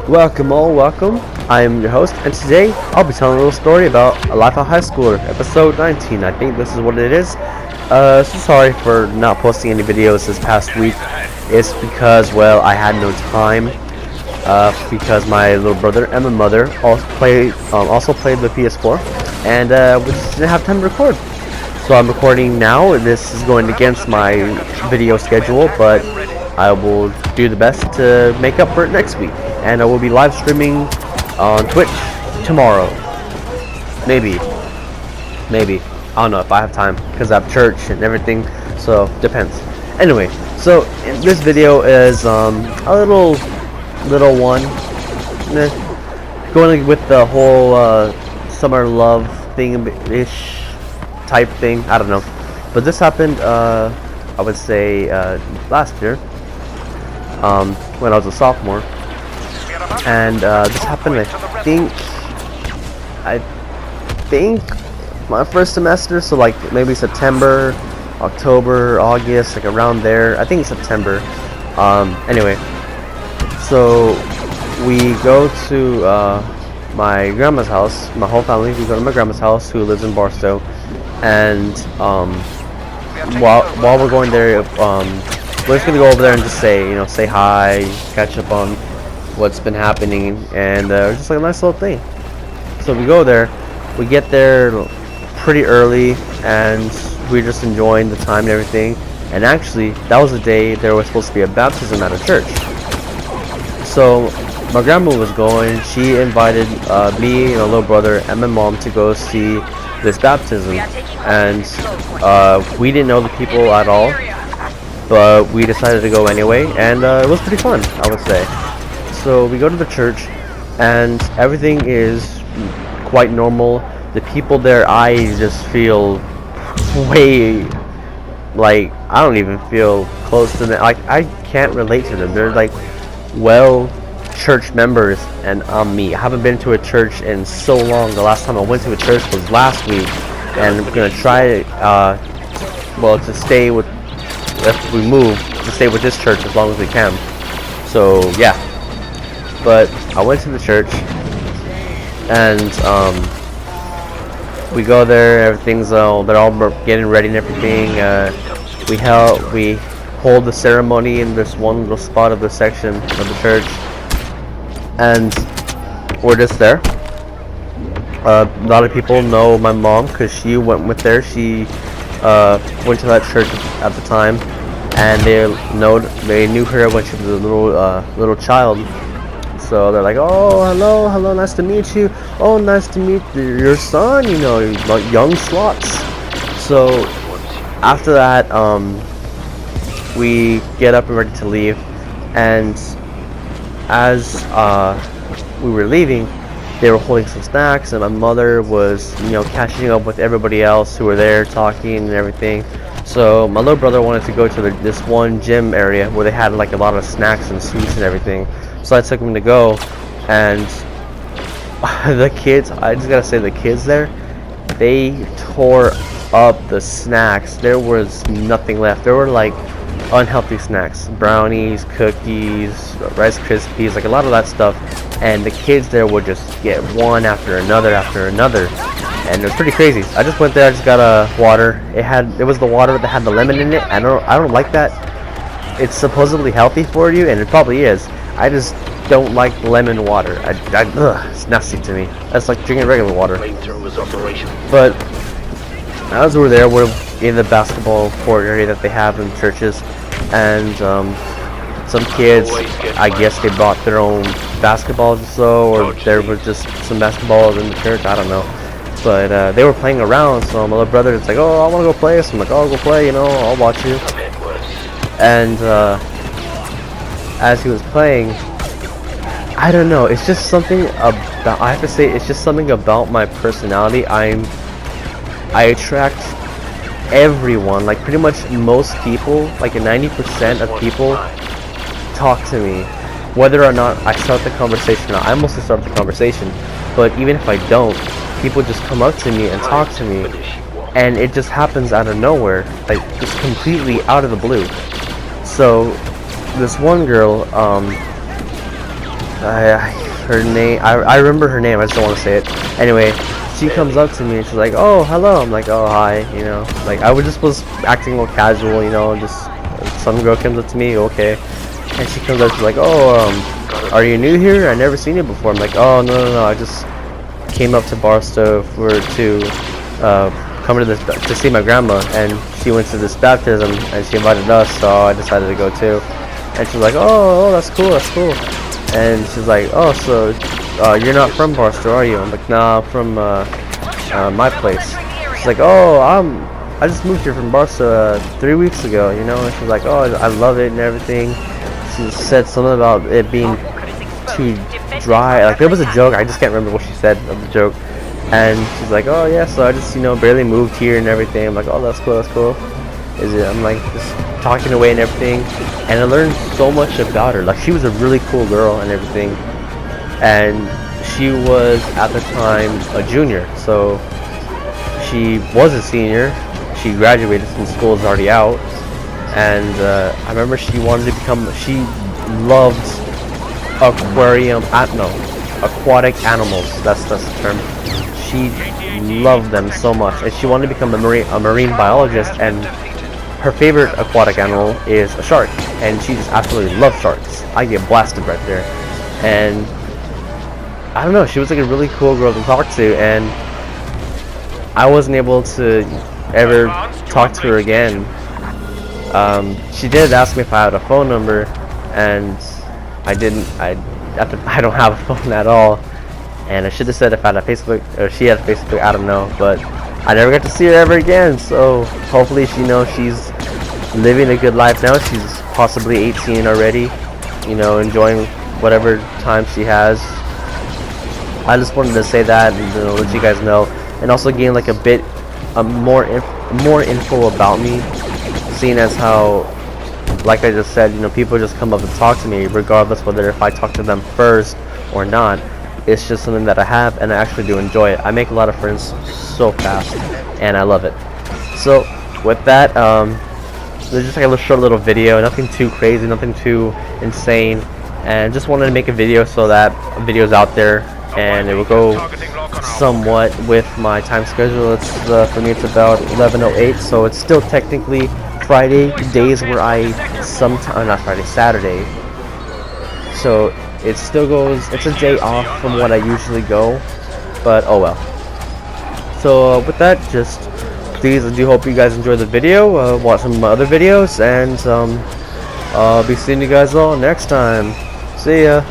Welcome all, welcome. I am your host, and today I'll be telling a little story about a life of a high schooler, episode 19. I think this is what it is. So sorry for not posting any videos this past week. It's because, well, I had no time. Because my little brother and my mother also played the PS4, and we just didn't have time to record. So I'm recording now. This is going against my video schedule, but I will do the best to make up for it next week. And I will be live streaming on Twitch tomorrow. Maybe. I don't know if I have time because I have church and everything. So depends. Anyway, so this video is a little one, going with the whole summer love thing-ish type thing. I don't know, but this happened. I would say last year, when I was a sophomore. And this happened, I think my first semester, so like maybe September, October, August, like around there. I think it's September. Anyway, so we go to my grandma's house. My whole family, we go to my grandma's house, who lives in Barstow. And while we're going there, we're just gonna go over there and just say hi, catch up on what's been happening, and just like a nice little thing. So we go there, we get there pretty early, and we're just enjoying the time and everything. And actually, that was the day there was supposed to be a baptism at a church. So my grandma was going. She invited me and my little brother and my mom to go see this baptism, and we didn't know the people at all, but we decided to go anyway, and it was pretty fun, I would say. So we go to the church, and everything is quite normal. The people there, I just feel way, like, I don't even feel close to them. Like, I can't relate to them. They're like, well, church members, and I'm me. I haven't been to a church in so long. The last time I went to a church was last week, and I'm gonna try to stay with, if we move, to stay with this church as long as we can. So yeah. But I went to the church, and we go there. Everything's they're all getting ready and everything. We hold the ceremony in this one little spot of the section of the church, and we're just there. A lot of people know my mom because she went with there. She went to that church at the time, and they knew her when she was a little child. So they're like, oh, hello, nice to meet you. Oh, nice to meet your son, young Slots. So after that, we get up and ready to leave, and as we were leaving, they were holding some snacks, and my mother was, catching up with everybody else who were there talking and everything. So my little brother wanted to go to this one gym area where they had like a lot of snacks and sweets and everything. So I took him to go, and the kids, I just gotta say, the kids there, they tore up the snacks. There was nothing left. There were like unhealthy snacks, brownies, cookies, Rice Krispies, like a lot of that stuff. And the kids there would just get one after another, and it was pretty crazy. I just went there. I just got a water. It was the water that had the lemon in it. I don't like that. It's supposedly healthy for you, and it probably is. I just don't like lemon water. It's nasty to me. That's like drinking regular water. But as we're there, we're in the basketball court area that they have in churches, and some kids, I guess they brought their own basketballs or so, or there was just some basketballs in the church, I don't know. But they were playing around, so my little brother is like, oh, I want to go play. So I'm like, oh, go play, I'll watch you. And as he was playing, I don't know, it's just something about, I have to say, it's just something about my personality. I attract everyone, like pretty much most people, like 90% of people talk to me, whether or not I start the conversation. I mostly start the conversation, but even if I don't, people just come up to me and talk to me, and it just happens out of nowhere, like just completely out of the blue. So this one girl, her name, I remember her name, I just don't want to say it. Anyway, she comes up to me and she's like, oh, hello. I'm like, oh, hi, you know. Like, I was acting a little casual, you know, just some girl comes up to me, okay. And she comes up, she's like, oh, are you new here? I never seen you before. I'm like, oh, no, I just came up to Barstow to come to see my grandma, and she went to this baptism, and she invited us, so I decided to go too. And she's like, oh, that's cool. And she's like, oh, so you're not from Barstow, are you? I'm like, nah, I'm from my place. She's like, oh, I just moved here from Barstow 3 weeks ago, you know. And she's like, oh, I love it and everything. She said something about it being too dry. Like, there was a joke, I just can't remember what she said of the joke. And she's like, oh yeah, so I just, you know, barely moved here and everything. I'm like, oh, that's cool. Is it? I'm like just talking away and everything, and I learned so much about her. Like, she was a really cool girl and everything, and she was at the time a junior, so she was a senior. She graduated since school is already out, and I remember she loved aquatic animals. That's the term. She loved them so much, and she wanted to become a marine biologist, and her favorite aquatic animal is a shark, and she just absolutely loves sharks. I get blasted right there. And I don't know, she was like a really cool girl to talk to, and I wasn't able to ever talk to her again. She did ask me if I had a phone number, and I didn't. I don't have a phone at all. And I should have said if I had a Facebook, or she had a Facebook, I don't know, but I never got to see her ever again. So hopefully she's living a good life now. She's possibly 18 already, you know, enjoying whatever time she has. I just wanted to say that and, you know, let you guys know, and also gain like a bit more info about me, seeing as how, like I just said, you know, people just come up and talk to me regardless whether if I talk to them first or not. It's just something that I have, and I actually do enjoy it. I make a lot of friends so fast, and I love it. So with that, there's just like a short little video, nothing too crazy, nothing too insane, and just wanted to make a video so that video's out there, and it will go somewhat with my time schedule. It's for me it's about 11:08, so it's still technically Friday, days where Saturday. So it still goes, it's a day off from what I usually go, but oh well. So with that, just please, I do hope you guys enjoy the video, watch some of my other videos, and I'll be seeing you guys all next time. See ya.